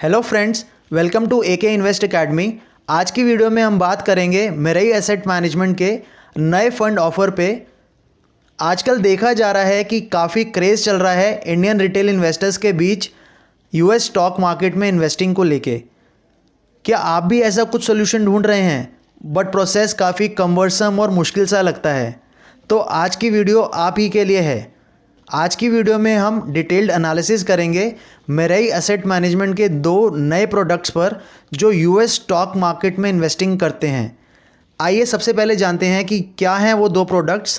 Hello friends, welcome to AK invest academy. आज की video में हम बात करेंगे मेरई एसेट मैनेजमेंट के नए फंड ऑफर पे। आजकल देखा जा रहा है कि काफ़ी क्रेज़ चल रहा है इंडियन रिटेल इन्वेस्टर्स के बीच यूएस स्टॉक मार्केट में इन्वेस्टिंग को लेके। क्या आप भी ऐसा कुछ सोल्यूशन ढूंढ रहे हैं बट प्रोसेस काफ़ी कम्बरसम और मुश्किल सा लगता है? तो आज की वीडियो आप ही के लिए है। आज की वीडियो में हम डिटेल्ड एनालिसिस करेंगे मेरई एसेट मैनेजमेंट के दो नए प्रोडक्ट्स पर जो यूएस स्टॉक मार्केट में इन्वेस्टिंग करते हैं। आइए सबसे पहले जानते हैं कि क्या हैं वो दो प्रोडक्ट्स।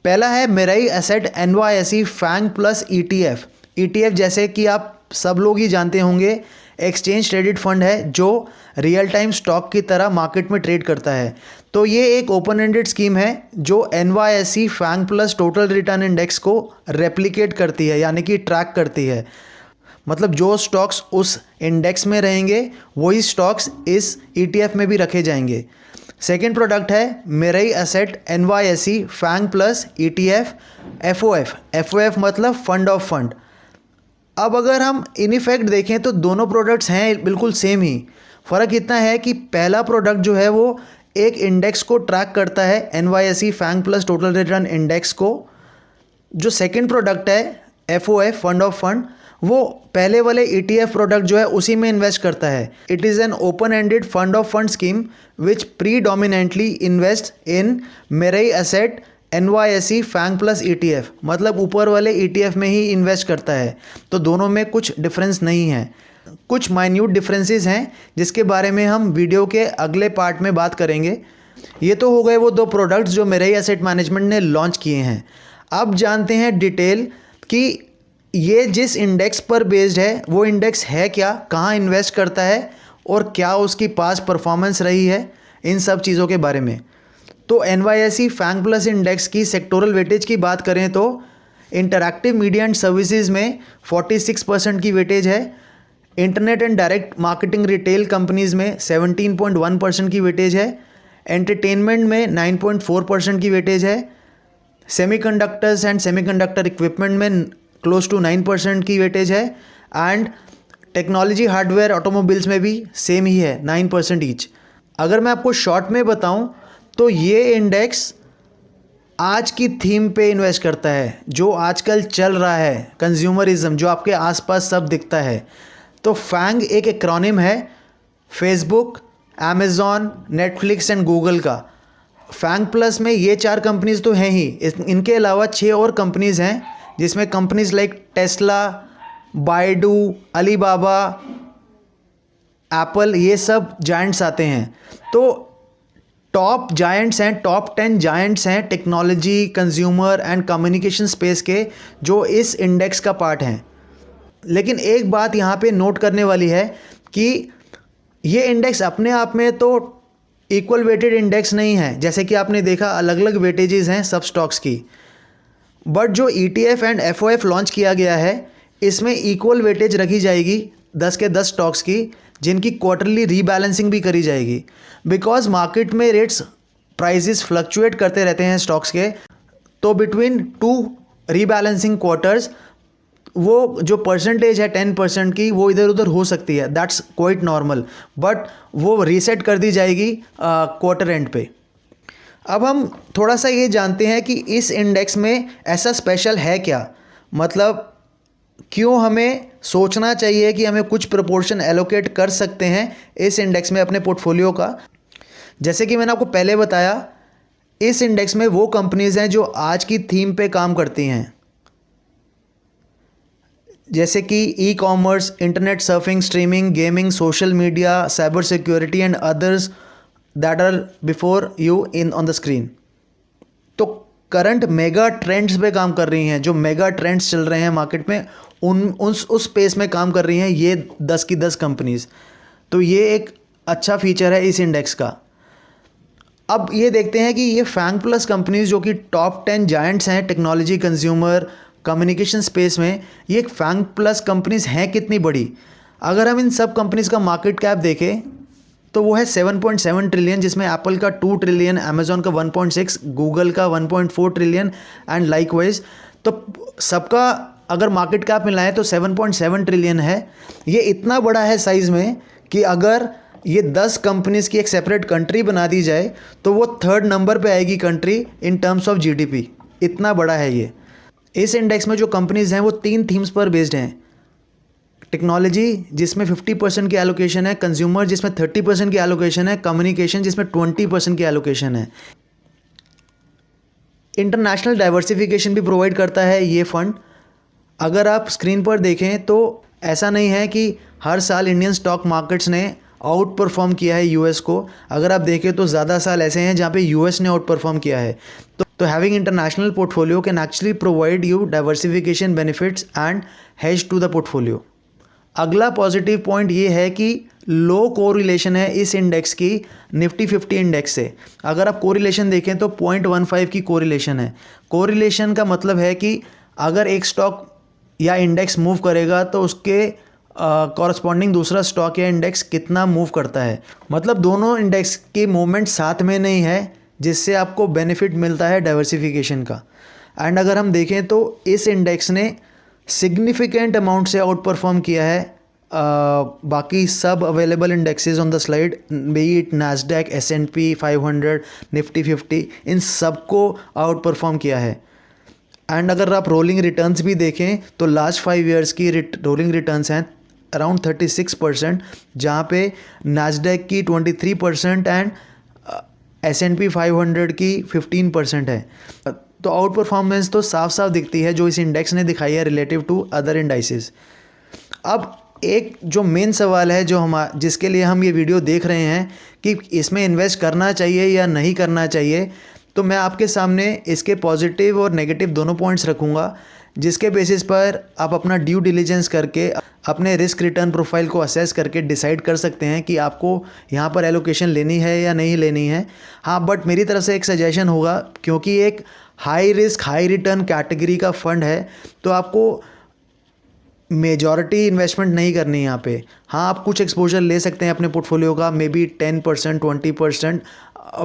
पहला है Mirae asset NYSE FANG plus ETF। ETF जैसे कि आप सब लोग ही जानते होंगे, एक्सचेंज ट्रेडेड फंड है जो रियल टाइम स्टॉक की तरह मार्केट में ट्रेड करता है। तो ये एक ओपन एंडेड स्कीम है जो NYSE FANG plus total return index को रेप्लिकेट करती है, यानी कि ट्रैक करती है। मतलब जो स्टॉक्स उस इंडेक्स में रहेंगे वही स्टॉक्स इस ETF में भी रखे जाएंगे। सेकेंड प्रोडक्ट है Mirae asset NYSE FANG plus ETF FOF। FOF मतलब फंड ऑफ फंड। अब अगर हम इन इफेक्ट देखें तो दोनों प्रोडक्ट्स हैं बिल्कुल सेम ही। फ़र्क इतना है कि पहला प्रोडक्ट जो है वो एक इंडेक्स को ट्रैक करता है, NYSE FANG plus total return index को। जो सेकंड प्रोडक्ट है FOF फंड ऑफ फंड, वो पहले वाले ETF प्रोडक्ट जो है उसी में इन्वेस्ट करता है। It is an open ended fund of fund scheme which predominantly invest in Mirae asset NYSE FANG plus ETF, मतलब ऊपर वाले ETF में ही इन्वेस्ट करता है। तो दोनों में कुछ डिफरेंस नहीं है, कुछ माइन्यूट डिफरेंसेस हैं जिसके बारे में हम वीडियो के अगले पार्ट में बात करेंगे। ये तो हो गए वो दो प्रोडक्ट्स जो मेरई एसेट मैनेजमेंट ने लॉन्च किए हैं। अब जानते हैं डिटेल कि ये जिस इंडेक्स पर बेस्ड है वो इंडेक्स है क्या, कहाँ इन्वेस्ट करता है और क्या उसकी पास परफॉर्मेंस रही है, इन सब चीज़ों के बारे में। तो NYSE फैंग प्लस इंडेक्स की सेक्टोरल वेटेज की बात करें तो इंटरैक्टिव मीडिया एंड सर्विसेज में 46% की वेटेज है। Internet and direct marketing retail companies में 17.1% की वेटेज है। एंटरटेनमेंट में 9.4% की वेटेज है। सेमीकंडक्टर्स एंड सेमीकंडक्टर इक्विपमेंट में क्लोज टू 9% की वेटेज है। एंड टेक्नोलॉजी हार्डवेयर ऑटोमोबाइल्स में भी सेम ही है, 9% ईच। अगर मैं आपको शॉर्ट में बताऊं तो ये इंडेक्स आज की थीम पे इन्वेस्ट करता है जो आजकल चल रहा है, कंज्यूमरिज्म, जो आपके आसपास सब दिखता है। तो फैंग एक एक्रोनिम है Facebook, Amazon, Netflix and Google का। फैंग प्लस में ये 4 कंपनीज़ तो हैं ही, इनके अलावा 6 और कंपनीज़ हैं जिसमें companies like Tesla, Baidu, Alibaba, Apple, ये सब जायंट्स आते हैं। तो टॉप जायंट्स हैं, टॉप 10 जायंट्स हैं technology, consumer and communication space के, जो इस इंडेक्स का पार्ट हैं। लेकिन एक बात यहाँ पे नोट करने वाली है कि ये इंडेक्स अपने आप में तो इक्वल वेटेड इंडेक्स नहीं है। जैसे कि आपने देखा अलग अलग वेटेजेस हैं सब स्टॉक्स की, बट जो ETF एंड FOF लॉन्च किया गया है इसमें इक्वल वेटेज रखी जाएगी 10 के 10 स्टॉक्स की, जिनकी क्वार्टरली रीबैलेंसिंग भी करी जाएगी। बिकॉज मार्केट में रेट्स प्राइसेस फ्लक्चुएट करते रहते हैं स्टॉक्स के, तो बिटवीन 2 रीबैलेंसिंग क्वार्टर्स वो जो परसेंटेज है 10% की वो इधर उधर हो सकती है, दैट्स क्वाइट नॉर्मल, बट वो रीसेट कर दी जाएगी क्वार्टर एंड पे। अब हम थोड़ा सा ये जानते हैं कि इस इंडेक्स में ऐसा स्पेशल है क्या, मतलब क्यों हमें सोचना चाहिए कि हमें कुछ प्रोपोर्शन एलोकेट कर सकते हैं इस इंडेक्स में अपने पोर्टफोलियो का। जैसे कि मैंने आपको पहले बताया, इस इंडेक्स में वो कंपनीज़ हैं जो आज की थीम पे काम करती हैं, जैसे कि e-commerce, internet surfing, streaming, gaming, social media, cyber security and others that are before you in on the screen. तो करंट मेगा ट्रेंड्स पे काम कर रही हैं, जो मेगा ट्रेंड्स चल रहे हैं मार्केट में उस स्पेस में काम कर रही हैं ये 10 की 10 कंपनीज़। तो ये एक अच्छा फीचर है इस इंडेक्स का। अब ये देखते हैं कि ये फैंग प्लस कंपनीज़ जो कि टॉप 10 जायंट्स हैं टेक्नोलॉजी, कंज्यूमर, कम्युनिकेशन स्पेस में, ये फैंग प्लस कंपनीज़ हैं कितनी बड़ी। अगर हम इन सब कंपनीज़ का मार्केट कैप देखें तो वो है 7.7 ट्रिलियन, जिसमें एप्पल का 2 ट्रिलियन, अमेज़ॉन का 1.6, गूगल का 1.4 ट्रिलियन एंड लाइकवाइज। तो सबका अगर मार्केट कैप मिलाएं तो 7.7 ट्रिलियन है। ये इतना बड़ा है साइज़ में कि अगर ये 10 कंपनीज़ की एक सेपरेट कंट्री बना दी जाए तो वो 3rd नंबर पे आएगी country in terms of GDP. इतना बड़ा है ये। इस इंडेक्स में जो कंपनीज़ हैं वो 3 थीम्स पर बेस्ड हैं। टेक्नोलॉजी जिसमें 50% की एलोकेशन है, कंज्यूमर जिसमें 30% की एलोकेशन है, कम्युनिकेशन जिसमें 20% की एलोकेशन है। इंटरनेशनल डाइवर्सिफिकेशन भी प्रोवाइड करता है ये फंड। अगर आप स्क्रीन पर देखें तो ऐसा नहीं है कि हर साल इंडियन स्टॉक मार्केट्स ने आउट परफॉर्म किया है यूएस को। अगर आप देखें तो ज़्यादा साल ऐसे हैं जहाँ पे यूएस ने आउट परफॉर्म किया है। तो having international portfolio can actually provide you diversification benefits and hedge to the portfolio. अगला पॉजिटिव पॉइंट ये है कि लो कोरिलेशन है इस इंडेक्स की निफ्टी 50 इंडेक्स से। अगर आप कोरिलेशन देखें तो 0.15 की कोरिलेशन है। कोरिलेशन का मतलब है कि अगर एक स्टॉक या इंडेक्स मूव करेगा तो उसके कॉरस्पॉन्डिंग दूसरा स्टॉक या इंडेक्स कितना मूव करता है। मतलब दोनों इंडेक्स की मूवमेंट साथ में नहीं है, जिससे आपको बेनिफिट मिलता है डाइवर्सिफिकेशन का। एंड अगर हम देखें तो इस इंडेक्स ने सिग्निफिकेंट अमाउंट से आउट परफॉर्म किया है बाकी सब available indexes on the slide, B it Nasdaq, S&P 500, Nifty 50, इन सबको आउट परफॉर्म किया है। एंड अगर आप रोलिंग रिटर्न्स भी देखें तो लास्ट 5 ईयर्स की रोलिंग रिटर्न्स हैं अराउंड 36%, जहाँ पे नैस्डैक की 23% एंड S&P 500 की 15% है। तो आउट परफॉर्मेंस तो साफ साफ दिखती है जो इस इंडेक्स ने दिखाई है रिलेटिव टू अदर इंडाइसेस। अब एक जो मेन सवाल है जिसके लिए हम ये वीडियो देख रहे हैं कि इसमें इन्वेस्ट करना चाहिए या नहीं करना चाहिए, तो मैं आपके सामने इसके पॉजिटिव और नेगेटिव दोनों पॉइंट्स रखूँगा, जिसके बेसिस पर आप अपना ड्यू डिलीजेंस करके अपने रिस्क रिटर्न प्रोफाइल को असेस करके डिसाइड कर सकते हैं कि आपको यहाँ पर एलोकेशन लेनी है या नहीं लेनी है। हाँ, बट मेरी तरफ से एक सजेशन होगा, क्योंकि एक high risk high return category का फंड है तो आपको मेजॉरिटी इन्वेस्टमेंट नहीं करनी है यहाँ पे। हाँ, आप कुछ एक्सपोजर ले सकते हैं अपने पोर्टफोलियो का, मे बी 10% 20%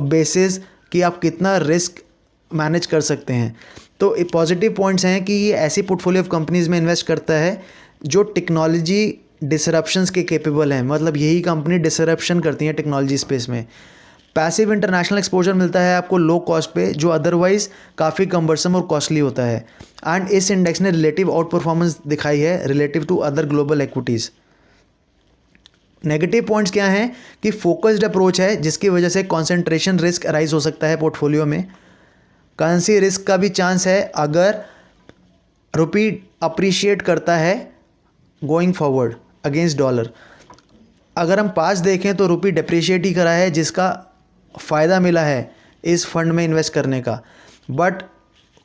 बेसिस कि आप कितना रिस्क मैनेज कर सकते हैं। तो पॉजिटिव पॉइंट्स हैं कि ये ऐसी पोर्टफोलियो ऑफ कंपनीज़ में इन्वेस्ट करता है जो टेक्नोलॉजी डिसरप्शंस के केपेबल हैं। मतलब यही कंपनी डिसरप्शन करती हैं टेक्नोलॉजी स्पेस में। पैसिव इंटरनेशनल एक्सपोजर मिलता है आपको लो कॉस्ट पे, जो अदरवाइज़ काफ़ी कम्बरसम और कॉस्टली होता है। एंड इस इंडेक्स ने रिलेटिव आउट परफॉर्मेंस दिखाई है relative to other global equities. Negative points क्या हैं कि फोकस्ड अप्रोच है, जिसकी वजह से कॉन्सेंट्रेशन रिस्क अराइज हो सकता है पोर्टफोलियो में। करेंसी रिस्क का भी चांस है अगर रुपी अप्रिशिएट करता है गोइंग फॉरवर्ड अगेंस्ट डॉलर। अगर हम पास देखें तो रुपी डिप्रिशिएट ही करा है, जिसका फ़ायदा मिला है इस फंड में इन्वेस्ट करने का। बट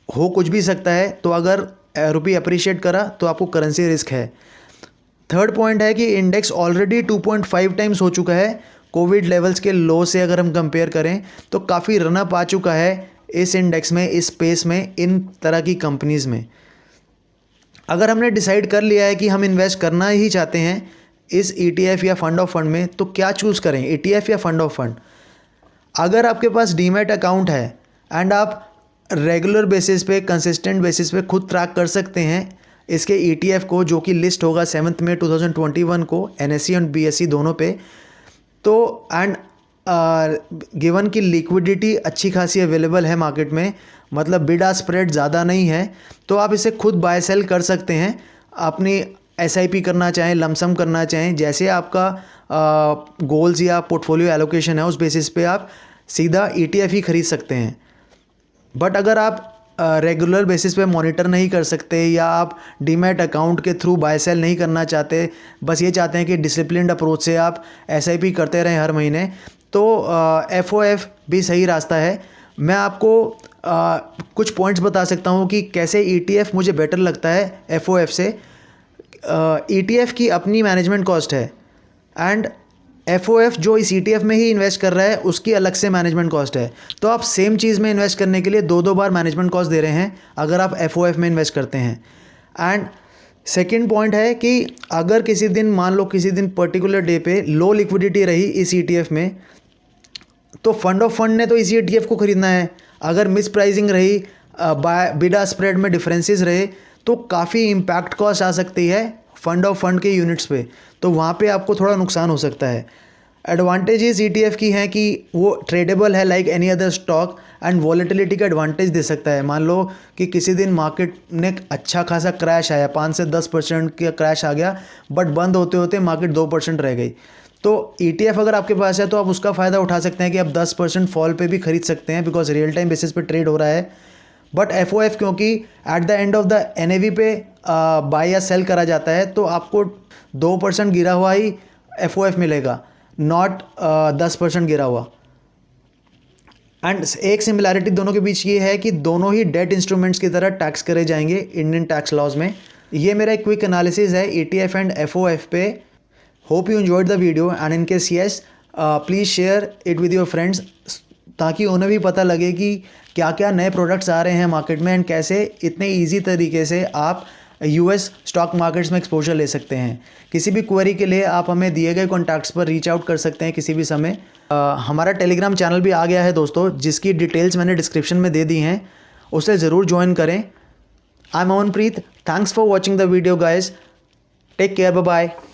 हो कुछ भी सकता है, तो अगर रुपी अप्रिशिएट करा तो आपको करेंसी रिस्क है। थर्ड पॉइंट है कि इंडेक्स ऑलरेडी 2.5 टाइम्स हो चुका है कोविड लेवल्स के लो से। अगर हम कंपेयर करें तो काफ़ी रनअप आ चुका है इस इंडेक्स में, इस स्पेस में, इन तरह की कंपनीज़ में। अगर हमने डिसाइड कर लिया है कि हम इन्वेस्ट करना ही चाहते हैं इस ETF या फंड ऑफ फंड में, तो क्या चूज़ करें, ETF या फंड ऑफ फंड? अगर आपके पास डीमैट अकाउंट है एंड आप रेगुलर बेसिस पे, कंसिस्टेंट बेसिस पे खुद ट्रैक कर सकते हैं इसके ETF को, जो कि लिस्ट होगा 7 मई 2021 को NSE और BSE दोनों पे। तो एंड गिवन की लिक्विडिटी अच्छी खासी अवेलेबल है मार्केट में, मतलब बिड आस्क स्प्रेड ज़्यादा नहीं है, तो आप इसे खुद बाय सेल कर सकते हैं। अपनी SIP करना चाहें, लमसम करना चाहें, जैसे आपका गोल्स या पोर्टफोलियो एलोकेशन है, उस बेसिस पे आप सीधा ETF ही खरीद सकते हैं। बट अगर आप रेगुलर बेसिस पे मॉनिटर नहीं कर सकते, या आप डीमैट अकाउंट के थ्रू बाय सेल नहीं करना चाहते, बस ये चाहते हैं कि डिसिप्लिन्ड अप्रोच से आप SIP करते रहें हर महीने, तो FOF भी सही रास्ता है। मैं आपको कुछ पॉइंट्स बता सकता हूँ कि कैसे ETF मुझे बेटर लगता है FOF से। ETF की अपनी मैनेजमेंट कॉस्ट है एंड FOF जो इस ETF में ही इन्वेस्ट कर रहा है उसकी अलग से मैनेजमेंट कॉस्ट है। तो आप सेम चीज़ में इन्वेस्ट करने के लिए 2 बार मैनेजमेंट कॉस्ट दे रहे हैं अगर आप FOF में इन्वेस्ट करते हैं। एंड सेकेंड पॉइंट है कि अगर किसी दिन, मान लो किसी दिन पर्टिकुलर डे पे लो लिक्विडिटी रही इस ETF में, तो फंड ऑफ फंड ने तो इस ETF को ख़रीदना है। अगर मिस प्राइसिंग रही, बिड आस्क स्प्रेड में डिफरेंसेस रहे, तो काफ़ी इम्पैक्ट कॉस्ट आ सकती है फंड ऑफ फंड के यूनिट्स पे, तो वहाँ पे आपको थोड़ा नुकसान हो सकता है। एडवांटेजेस ETF की हैं कि वो ट्रेडेबल है like any other stock, and volatility का एडवांटेज दे सकता है। मान लो कि किसी दिन मार्केट ने अच्छा खासा क्रैश आया, 5 से 10% का क्रैश आ गया, बट बंद होते होते मार्केट 2% रह गई, तो ETF अगर आपके पास है तो आप उसका फ़ायदा उठा सकते हैं कि आप 10% फॉल पे भी खरीद सकते हैं, बिकॉज रियल टाइम बेसिस पे ट्रेड हो रहा है। बट FOF क्योंकि at the end of the NAV पे बाय या सेल करा जाता है, तो आपको 2% गिरा हुआ ही FOF मिलेगा, नॉट 10% गिरा हुआ। एंड एक सिमिलैरिटी दोनों के बीच ये है कि दोनों ही डेट इंस्ट्रूमेंट्स की तरह टैक्स करे जाएंगे इंडियन टैक्स लॉज में। ये मेरा एक क्विक एनालिसिस है ETF एंड FOF पे। Hope you enjoyed the video, and in case yes please share it with your friends, ताकि उन्हें भी पता लगे कि क्या क्या नए प्रोडक्ट्स आ रहे हैं मार्केट में, एंड कैसे इतने ईजी तरीके से आप US स्टॉक मार्केट्स में एक्सपोजर ले सकते हैं। किसी भी क्वेरी के लिए आप हमें दिए गए कॉन्टैक्ट्स पर रीच आउट कर सकते हैं किसी भी समय। हमारा टेलीग्राम चैनल भी आ गया है दोस्तों, जिसकी डिटेल्स मैंने डिस्क्रिप्शन में दे दी हैं, उसे ज़रूर ज्वाइन करें। I am Amanpreet, thanks for watching the video guys, take care, bye bye.